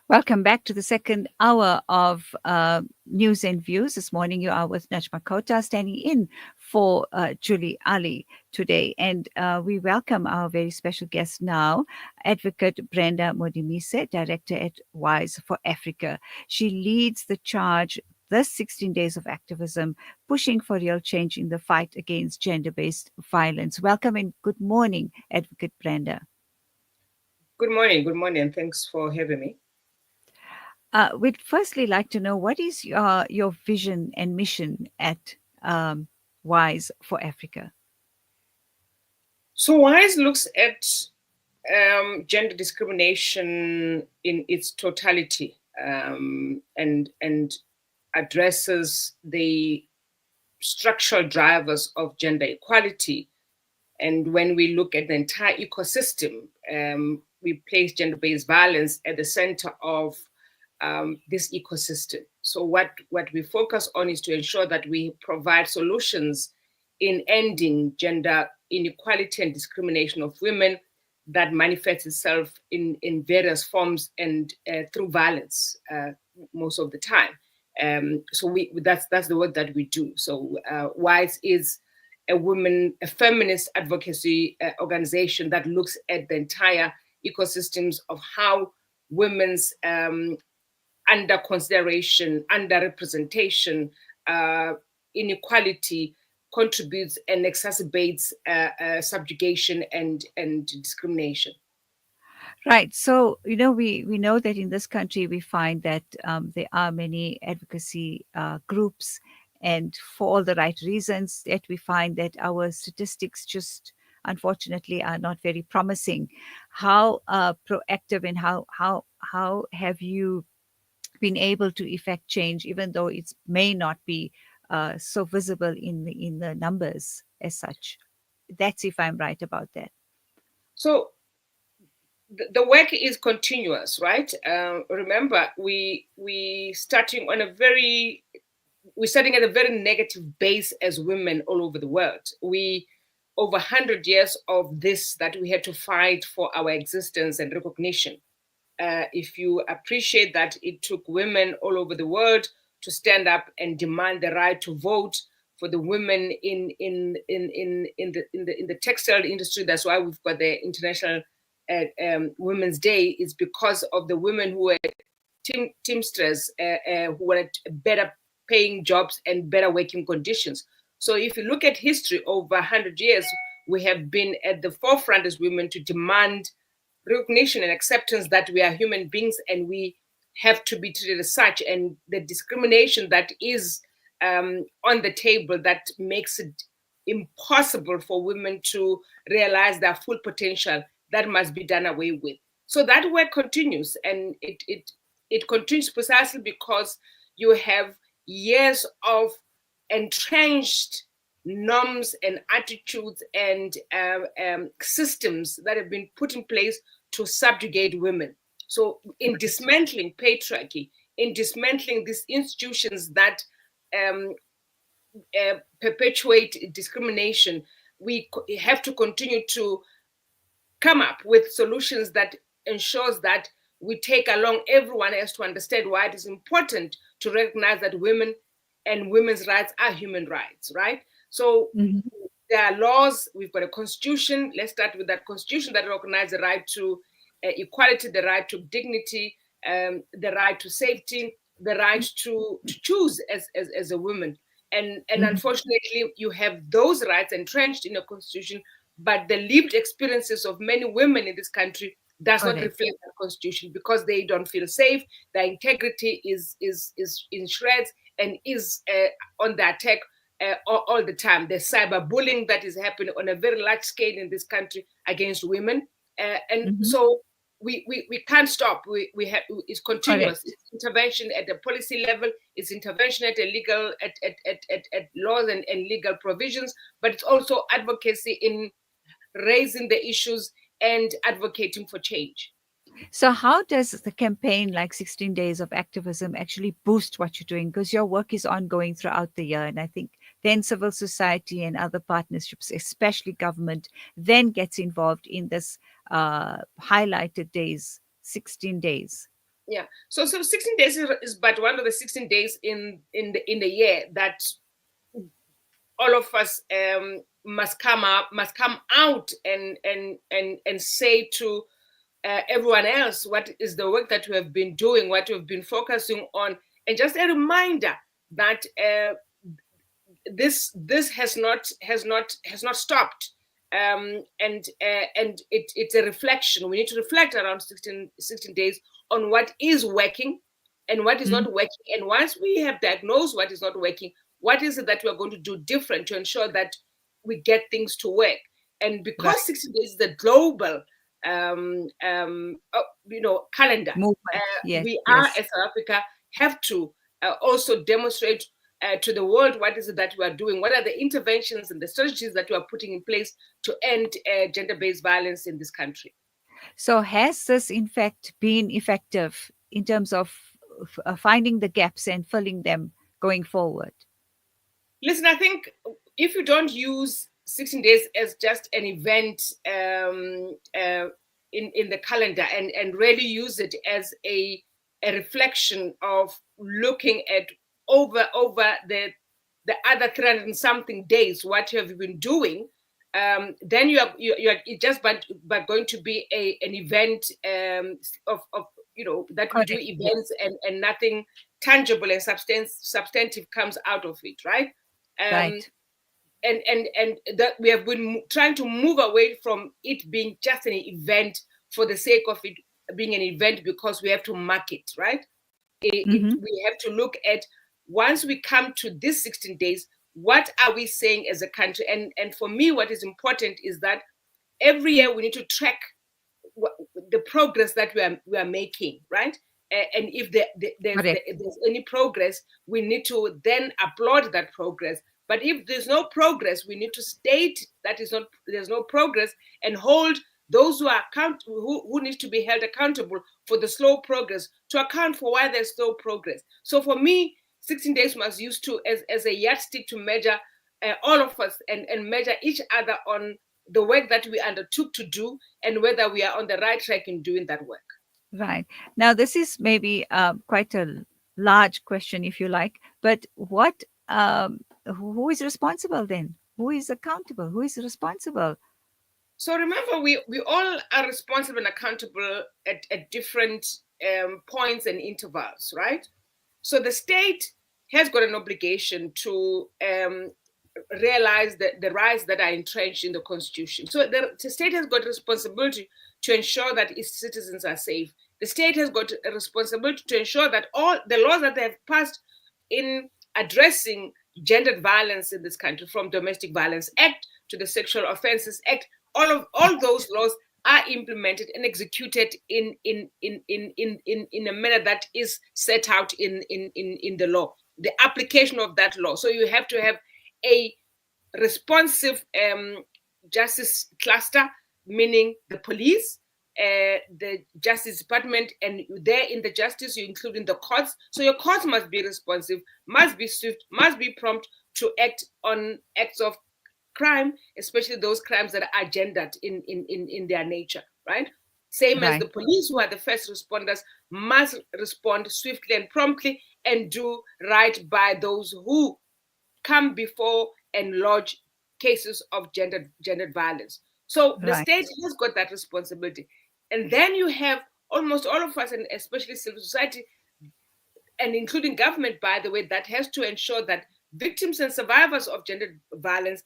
Welcome back to the second hour of News and Views. This morning you are with Najma Kota, standing in for Julie Ali today. And we welcome our very special guest now, Advocate Brenda Madumise, Director at WISE for Africa. She leads the charge this 16 days of activism, pushing for real change in the fight against gender-based violence. Welcome and good morning, Advocate Brenda. Good morning, and thanks for having me. We'd firstly like to know, what is your vision and mission at WISE for Africa? So WISE looks at gender discrimination in its totality, and addresses the structural drivers of gender equality. And when we look at the entire ecosystem, we place gender-based violence at the center of this ecosystem. So what we focus on is to ensure that we provide solutions in ending gender inequality and discrimination of women that manifests itself in various forms and through violence most of the time. So that's the work that we do. So WISE is a feminist advocacy organization that looks at the entire ecosystems of how women's under consideration, under representation, inequality contributes and exacerbates subjugation and discrimination. Right. So, we know that in this country, we find that there are many advocacy groups, and for all the right reasons, yet we find that our statistics just unfortunately are not very promising. How proactive and how have you been able to effect change, even though it may not be so visible in the numbers as such? That's if I'm right about that. So the work is continuous, right? Remember, we're starting at a very negative base as women all over the world. We over 100 years of this that we had to fight for our existence and recognition. If you appreciate that it took women all over the world to stand up and demand the right to vote, for the women in the textile industry, that's why we've got the International Women's Day, is because of the women who were teamsters, who wanted better paying jobs and better working conditions. So if you look at history over 100 years, we have been at the forefront as women to demand recognition and acceptance that we are human beings and we have to be treated as such. And the discrimination that is on the table that makes it impossible for women to realize their full potential, that must be done away with. So that work continues, and it continues precisely because you have years of entrenched norms and attitudes and systems that have been put in place to subjugate women. So in dismantling patriarchy, in dismantling these institutions that perpetuate discrimination, we have to continue to come up with solutions that ensures that we take along everyone else to understand why it is important to recognize that women and women's rights are human rights, right? So there are laws, we've got a constitution. Let's start with that constitution that recognizes the right to equality, the right to dignity, the right to safety, the right to choose as a woman. And unfortunately, you have those rights entrenched in a constitution, but the lived experiences of many women in this country does not reflect the constitution because they don't feel safe. Their integrity is in shreds and is on the attack all the time. There's cyberbullying that is happening on a very large scale in this country against women, so we can't stop. We have, it's continuous. It's intervention at the policy level. It's intervention at the legal at laws and legal provisions, but it's also advocacy in raising the issues and advocating for change. So how does the campaign like 16 Days of Activism actually boost what you're doing? Because your work is ongoing throughout the year. And I think then civil society and other partnerships, especially government, then gets involved in this highlighted days, 16 days. Yeah. So 16 days is but one of the 16 days in the year that all of us must come out and say to everyone else what is the work that we have been doing, what we have been focusing on, and just a reminder that this has not stopped. And it's a reflection. We need to reflect around 16 days on what is working and what is Mhm. not working. And once we have diagnosed what is not working, what is it that we are going to do different to ensure that we get things to work? And Right. because 60 days is the global calendar, Movement. Yes, we are yes. as South Africa have to also demonstrate to the world what is it that we are doing, what are the interventions and the strategies that we are putting in place to end gender-based violence in this country. So, has this in fact been effective in terms of finding the gaps and filling them going forward? Listen, I think if you don't use 16 days as just an event in the calendar, and really use it as a reflection of looking at over the other 300 and something days, what you have been doing, then you are just but going to be an event of that we do Correct. Yes. events, and nothing tangible and substantive comes out of it, right? um, Right. and that we have been trying to move away from it being just an event for the sake of it being an event because we have to mark it, right? Hmm. We have to look at, once we come to this 16 days, what are we saying as a country? And for me, what is important is that every year we need to track the progress that we are making, right? And if Correct. there's any progress, we need to then applaud that progress. But if there's no progress, we need to state that there's no progress, and hold those who need to be held accountable for the slow progress to account for why there's slow progress. So for me, 16 days was used to as a yardstick to measure all of us, and measure each other on the work that we undertook to do, and whether we are on the right track in doing that work. Right. Now, this is maybe quite a large question, if you like, but who is responsible then? Who is accountable? Who is responsible? So remember, we all are responsible and accountable at different points and intervals, right? So the state has got an obligation to realize the rights that are entrenched in the constitution. So the state has got a responsibility to ensure that its citizens are safe. The state has got a responsibility to ensure that all the laws that they have passed in addressing gendered violence in this country, from Domestic Violence Act to the Sexual Offences Act, all those laws are implemented and executed in a manner that is set out in the law, the application of that law. So you have to have a responsive justice cluster, meaning the police, the Justice Department, and there in the justice, you include in the courts. So your courts must be responsive, must be swift, must be prompt to act on acts of crime, especially those crimes that are gendered in their nature, right? Same as Right. the police, who are the first responders, must respond swiftly and promptly and do right by those who come before and lodge cases of gendered violence. So the Right. state has got that responsibility. And then you have almost all of us, and especially civil society, and including government, by the way, that has to ensure that victims and survivors of gendered violence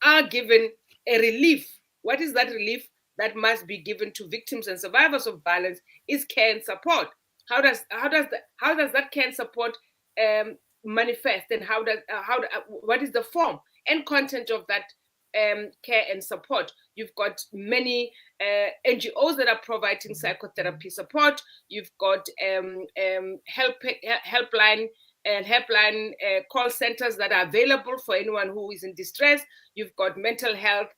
are given a relief. What is that relief that must be given to victims and survivors of violence? Is care and support. How does that care and support manifest, and what is the form and content of that care and support? You've got many NGOs that are providing psychotherapy support. You've got helpline and helpline call centers that are available for anyone who is in distress. You've got mental health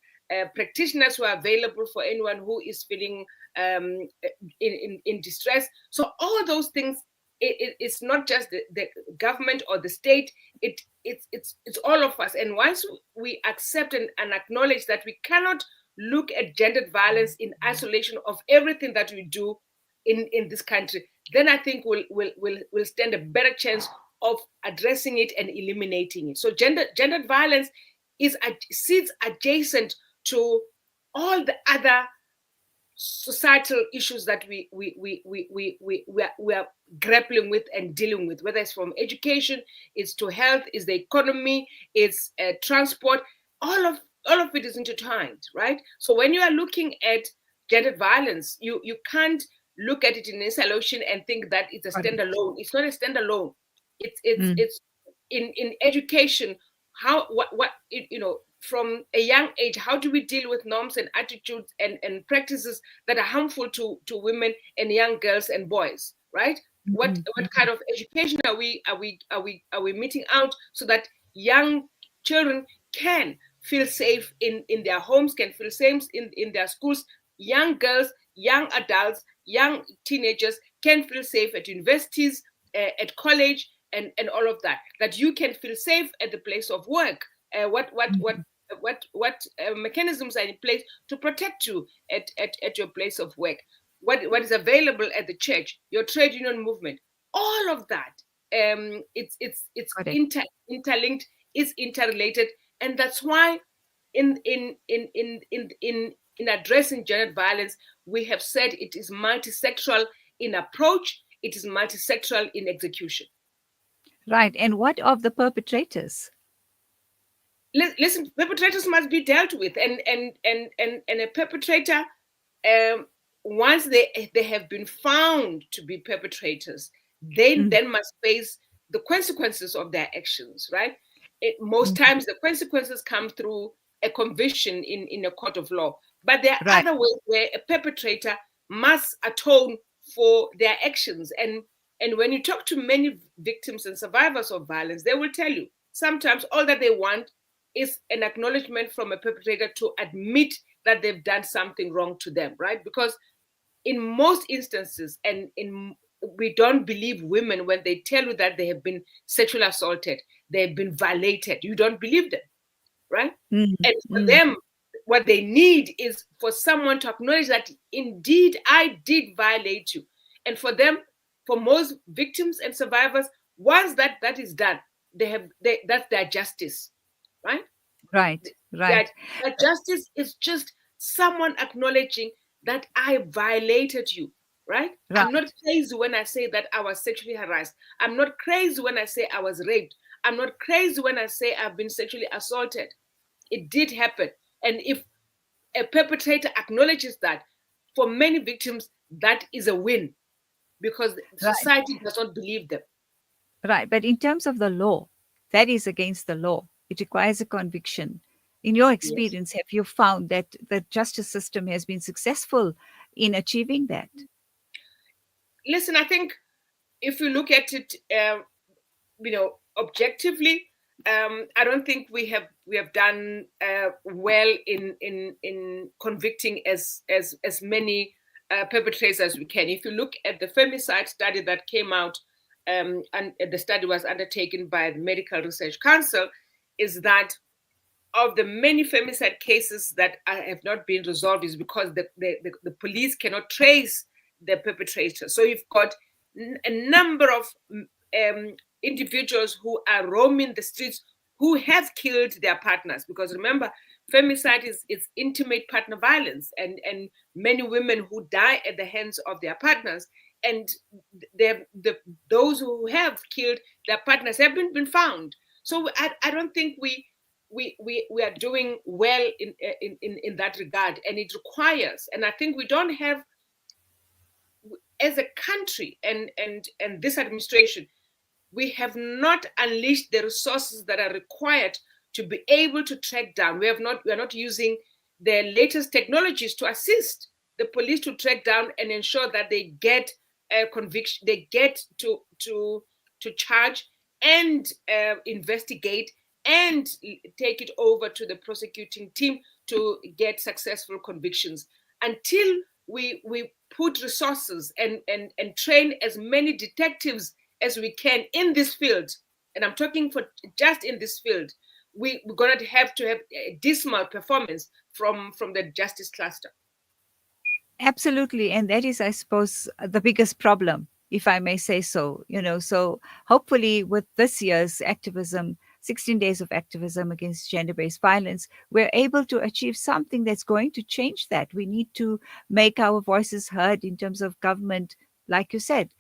practitioners who are available for anyone who is feeling in distress. So all those things it's not just the government or the state. It's all of us. And once we accept and acknowledge that we cannot look at gendered violence in isolation of everything that we do in this country, then I think we'll stand a better chance of addressing it and eliminating it. So gendered violence sits adjacent to all the other societal issues that we are grappling with and dealing with, whether it's from education, it's to health, it's the economy, it's transport. All of it is intertwined, right? So when you are looking at gendered violence, you can't look at it in isolation and think that it's a Got it. standalone. It's not a standalone. it's it's Mm, it's in education. How what you know, from a young age, how do we deal with norms and attitudes and practices that are harmful to women and young girls and boys, right? What mhm. kind of education are we meeting out so that young children can feel safe in their homes, can feel safe in their schools? Young girls, young adults, young teenagers can feel safe at universities, at college, and all of that. That you can feel safe at the place of work. What what what Mhm. what mechanisms are in place to protect you at your place of work? What is available at the church, your trade union movement, all of that. It's Got it. interlinked, is interrelated, and that's why in addressing gender violence, we have said it is multisectoral in approach, it is multisectoral in execution. Right. And what of the perpetrators? Listen, perpetrators must be dealt with, and a perpetrator, um, once they have been found to be perpetrators, they Mm, then must face the consequences of their actions, right? Most mhm. times the consequences come through a conviction in a court of law, but there are Right. other ways where a perpetrator must atone for their actions. And when you talk to many victims and survivors of violence, they will tell you sometimes all that they want is an acknowledgement from a perpetrator to admit that they've done something wrong to them, right? Because in most instances, and in we don't believe women when they tell you that they have been sexually assaulted, they've been violated. You don't believe them, right? Mm, And for mm. them, what they need is for someone to acknowledge that indeed I did violate you. And for them, for most victims and survivors, once that is done, that's their justice, right? Right. that Right. that justice is just someone acknowledging that I violated you, right? I'm not Right. crazy when I say that I was sexually harassed. I'm not crazy when I say I was raped. I'm not crazy when I say I've been sexually assaulted. It did happen. And if a perpetrator acknowledges that, for many victims, that is a win because Right. society does not believe them. Right. But in terms of the law, that is against the law. It requires a conviction. In your Yes. experience, have you found that the justice system has been successful in achieving that? Listen, I think if you look at it, objectively, I don't think we have done well in convicting as many perpetrators as we can. If you look at the femicide study that came out, and the study was undertaken by the Medical Research Council, is that of the many femicide cases that have not been resolved is because the police cannot trace the perpetrator. So you've got a number of individuals who are roaming the streets who have killed their partners. Because remember, femicide is intimate partner violence, and many women who die at the hands of their partners. And those who have killed their partners haven't been found. So I don't think we are doing well in that regard, and it requires, and I think we don't have, as a country, and this administration, we have not unleashed the resources that are required to be able to track down. We are not using the latest technologies to assist the police to track down and ensure that they get a conviction, they get to charge and investigate and take it over to the prosecuting team to get successful convictions. Until we put resources and train as many detectives as we can in this field, and I'm talking for just in this field, we're gonna have to have a dismal performance from the justice cluster. Absolutely. And that is, I suppose, the biggest problem, if I may say so. So hopefully, with this year's activism, 16 days of activism against gender based violence, we're able to achieve something that's going to change that. We need to make our voices heard in terms of government, like you said,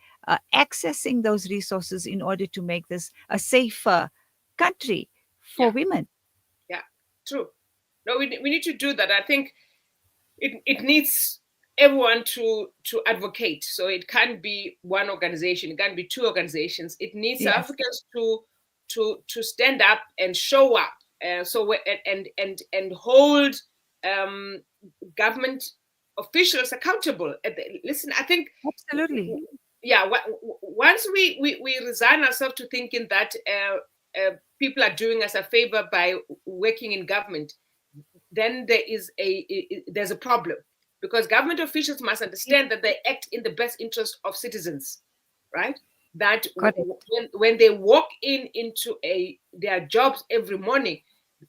accessing those resources in order to make this a safer country Yeah, for women. yeah, true. No, we need to do that. I think it needs everyone to advocate. So it can't be one organization, it can't be two organizations. It needs South Yes, Africans to stand up and show up. And hold um, government officials accountable. Listen, I think, absolutely. yeah, once we resign ourselves to thinking that people are doing us a favor by working in government, then there's a problem, because government officials must understand that they act in the best interest of citizens, right? That Correct. when they walk into a their jobs every morning,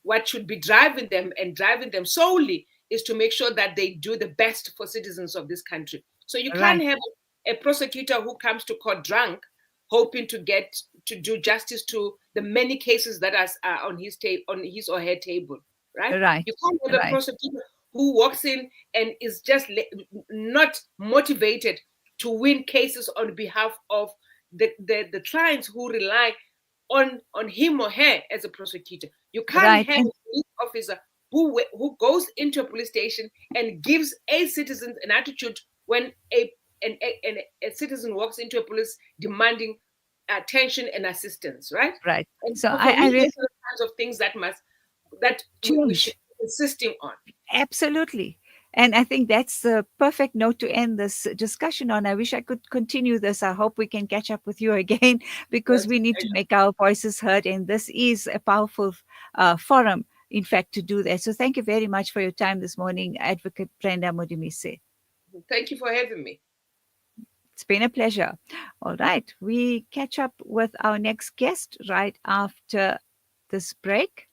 what should be driving them and driving them solely is to make sure that they do the best for citizens of this country. So you can't Right, have a prosecutor who comes to court drunk, hoping to get to do justice to the many cases that are on on his or her table, right? right, You can't have a right, prosecutor who walks in and is just not motivated to win cases on behalf of the clients who rely on him or her as a prosecutor. You can't right. have And a police officer who goes into a police station and gives a citizen an attitude when a citizen walks into a police demanding attention and assistance, right? right. And So for I me, really those are the kinds of things that we should change. be insisting on. Absolutely. And I think that's the perfect note to end this discussion on. I wish I could continue this. I hope we can catch up with you again because That's we need to make our voices heard. And this is a powerful forum, in fact, to do that. So thank you very much for your time this morning, Advocate Brenda Madumise. Thank you for having me. It's been a pleasure. All right. We catch up with our next guest right after this break.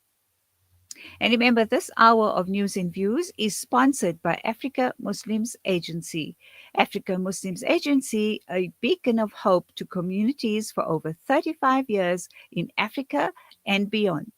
And remember, this hour of News and Views is sponsored by Africa Muslims Agency. Africa Muslims Agency, a beacon of hope to communities for over 35 years in Africa and beyond.